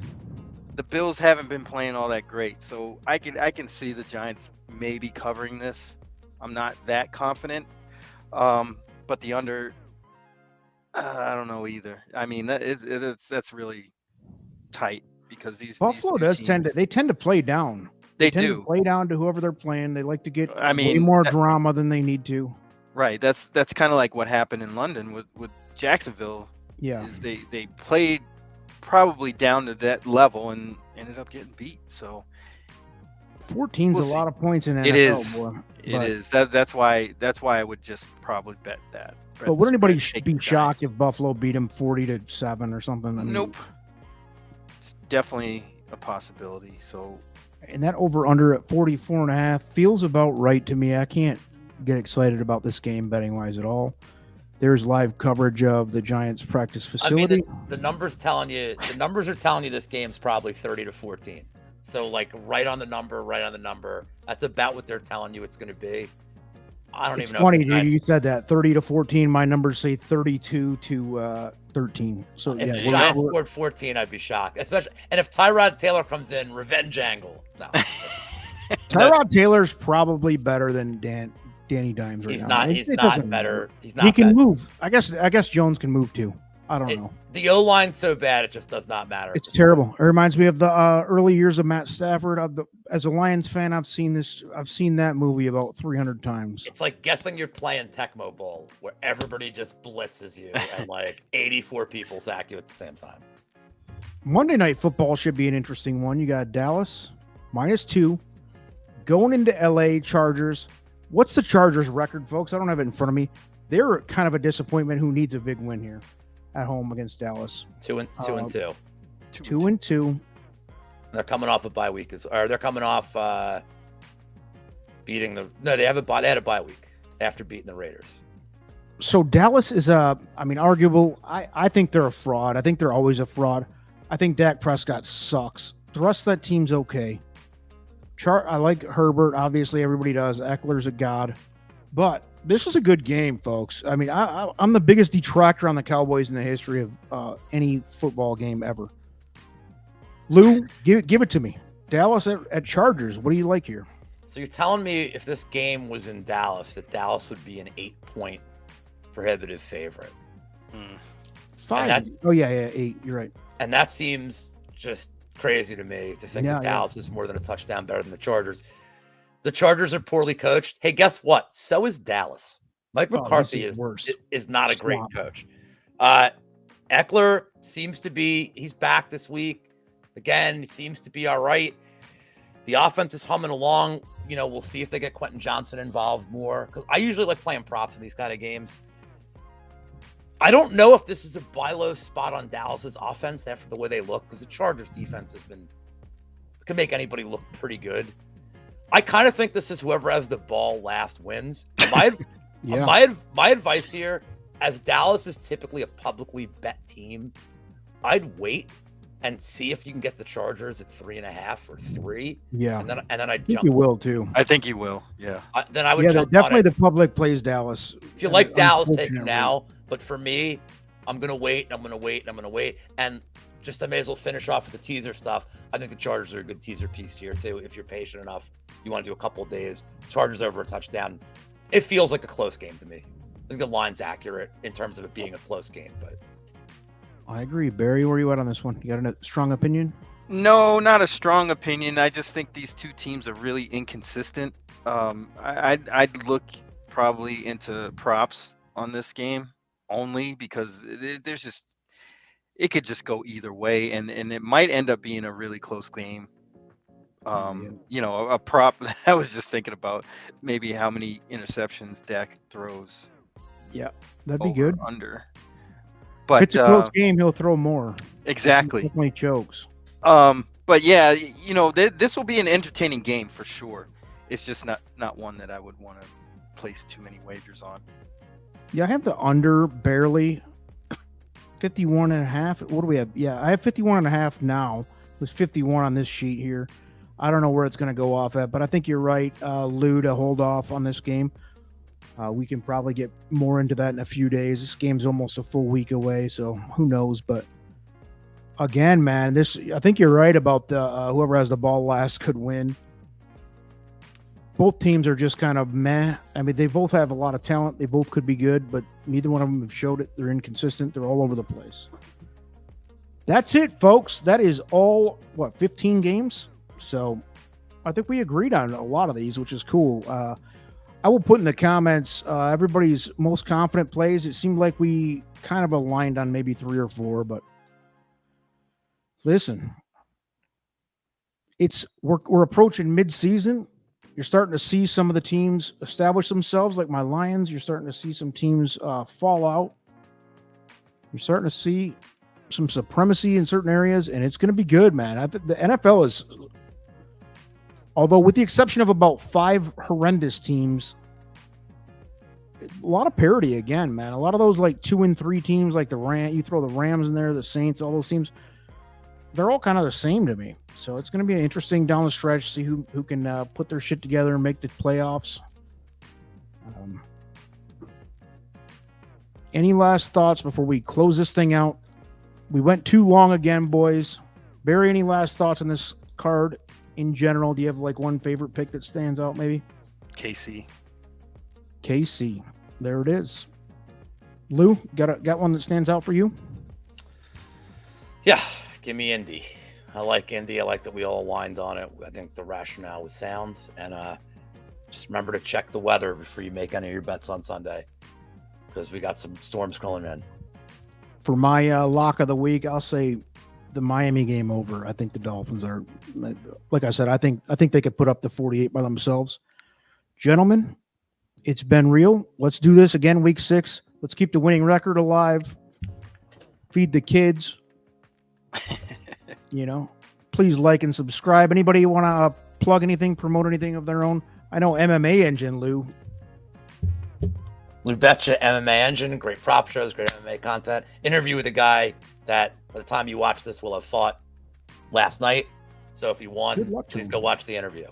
the Bills haven't been playing all that great. So I can see the Giants maybe covering this. I'm not that confident, but the under, I don't know either. I mean, that's really tight because Buffalo tend to play down. They tend do to play down to whoever they're playing. They like to get way more more drama than they need to. Right. That's kind of like what happened in London with Jacksonville. Yeah. Is they played probably down to that level and ended up getting beat. So 14's a lot of points in NFL. It is. Boy. It is. That's why I would just probably bet that. But would anybody be shocked if Buffalo beat them 40-7 or something? I mean, nope. It's definitely a possibility. So. And that over-under at 44.5 feels about right to me. I can't get excited about this game betting-wise at all. There's live coverage of the Giants practice facility. I mean, the numbers are telling you this game's probably 30-14. So, like, right on the number. That's about what they're telling you it's going to be. I don't even know. It's funny, dude. You said that 30-14. My numbers say 32-13. So if the Giants scored 14, I'd be shocked. Especially, and if Tyrod Taylor comes in, revenge angle. No. Tyrod Taylor's probably better than Danny Dimes right now. He's not better. He's not. He can move. I guess Jones can move too. I don't know. The O-line's so bad, it just does not matter. It's terrible. It reminds me of the early years of Matt Stafford. As a Lions fan, I've seen that movie about 300 times. It's like guessing you're playing Tecmo Bowl, where everybody just blitzes you and like 84 people sack you at the same time. Monday Night Football should be an interesting one. You got Dallas -2 going into LA Chargers. What's the Chargers record, folks? I don't have it in front of me. They're kind of a disappointment who needs a big win here at home against Dallas. 2-2. 2-2. They're coming off a bye week, they're coming off beating the. No, they had a bye week after beating the Raiders. So Dallas is arguable. I think they're a fraud. I think they're always a fraud. I think Dak Prescott sucks. The rest of that team's okay. I like Herbert. Obviously, everybody does. Eckler's a god, but this is a good game, folks. I mean, I'm the biggest detractor on the Cowboys in the history of any football game ever. Lou, give it to me. Dallas at Chargers. What do you like here? So you're telling me if this game was in Dallas, that Dallas would be an 8-point prohibitive favorite? 5. Oh yeah, 8. You're right. And that seems just crazy to me to think that Dallas is more than a touchdown better than the Chargers. The Chargers are poorly coached. Hey, guess what? So is Dallas. Mike McCarthy is not a great coach. Eckler seems to be, he's back this week. Again, he seems to be all right. The offense is humming along. We'll see if they get Quentin Johnson involved more. Because I usually like playing props in these kind of games. I don't know if this is a buy low spot on Dallas's offense after the way they look, because the Chargers defense can make anybody look pretty good. I kind of think this is whoever has the ball last wins. My advice here, as Dallas is typically a publicly bet team, I'd wait and see if you can get the Chargers at 3.5 or 3. Yeah, and then I'd jump. You will too. I think you will. Yeah. Then I would jump. Definitely on it. The public plays Dallas. If you like Dallas, take them now. But for me, I'm gonna wait. And I'm gonna wait. And I'm gonna wait. And just I may as well finish off with the teaser stuff. I think the Chargers are a good teaser piece here too. If you're patient enough, you want to do a couple of days. Chargers over a touchdown. It feels like a close game to me. I think the line's accurate in terms of it being a close game, but I agree. Barry, where are you at on this one? You got a strong opinion? No, not a strong opinion. I just think these two teams are really inconsistent. I'd look probably into props on this game only because there's just it could just go either way, and it might end up being a really close game. A prop that I was just thinking about maybe how many interceptions Dak throws. Yeah, that'd be good. Under. But if it's a close game, he'll throw more. Exactly. He definitely chokes. But yeah, this will be an entertaining game for sure. It's just not one that I would want to place too many wagers on. Yeah, I have the under barely 51.5. What do we have? Yeah, I have 51.5 now. It was 51 on this sheet here. I don't know where it's going to go off at, but I think you're right, Lou, to hold off on this game. We can probably get more into that in a few days. This game's almost a full week away, so who knows? But again, man, I think you're right about the whoever has the ball last could win. Both teams are just kind of meh. I mean, they both have a lot of talent. They both could be good, but neither one of them have showed it. They're inconsistent. They're all over the place. That's it, folks. That is all, 15 games? So I think we agreed on a lot of these, which is cool. I will put in the comments everybody's most confident plays. It seemed like we kind of aligned on maybe 3 or 4, but listen, we're approaching mid-season. You're starting to see some of the teams establish themselves, like my Lions. You're starting to see some teams fall out. You're starting to see some supremacy in certain areas, and it's going to be good, man. I think the NFL is, although with the exception of about 5 horrendous teams, a lot of parity again, man. A lot of those like 2 and 3 teams, like you throw the Rams in there, the Saints, all those teams, they're all kind of the same to me. So it's going to be interesting down the stretch, see who can put their shit together and make the playoffs. Any last thoughts before we close this thing out? We went too long again, boys. Barry, any last thoughts on this card in general? Do you have like one favorite pick that stands out maybe? KC. There it is. Lou, got one that stands out for you? Yeah, give me Indy. I like Indy. I like that we all aligned on it. I think the rationale was sound. And just remember to check the weather before you make any of your bets on Sunday, because we got some storms rolling in. For my lock of the week, I'll say the Miami game over. I think the Dolphins are, like I said, I think they could put up the 48 by themselves. Gentlemen, it's been real. Let's do this again week 6. Let's keep the winning record alive. Feed the kids. Please like and subscribe. Anybody want to plug anything, promote anything of their own? I know MMA Engine, Lou. Lou Betya, MMA Engine, great prop shows, great MMA content. Interview with a guy that by the time you watch this will have fought last night. So if you want, please go watch the interview.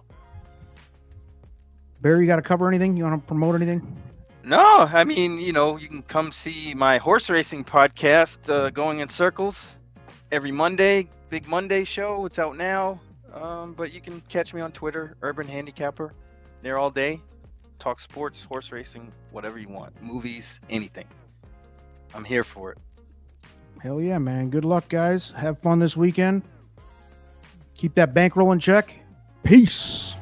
Barry, you got to cover anything? You want to promote anything? No, I mean, you can come see my horse racing podcast, Going in Circles, every Monday. Big Monday show. It's out now. But you can catch me on Twitter, Urban Handicapper. There all day. Talk sports, horse racing, whatever you want. Movies, anything. I'm here for it. Hell yeah, man. Good luck, guys. Have fun this weekend. Keep that bankroll in check. Peace.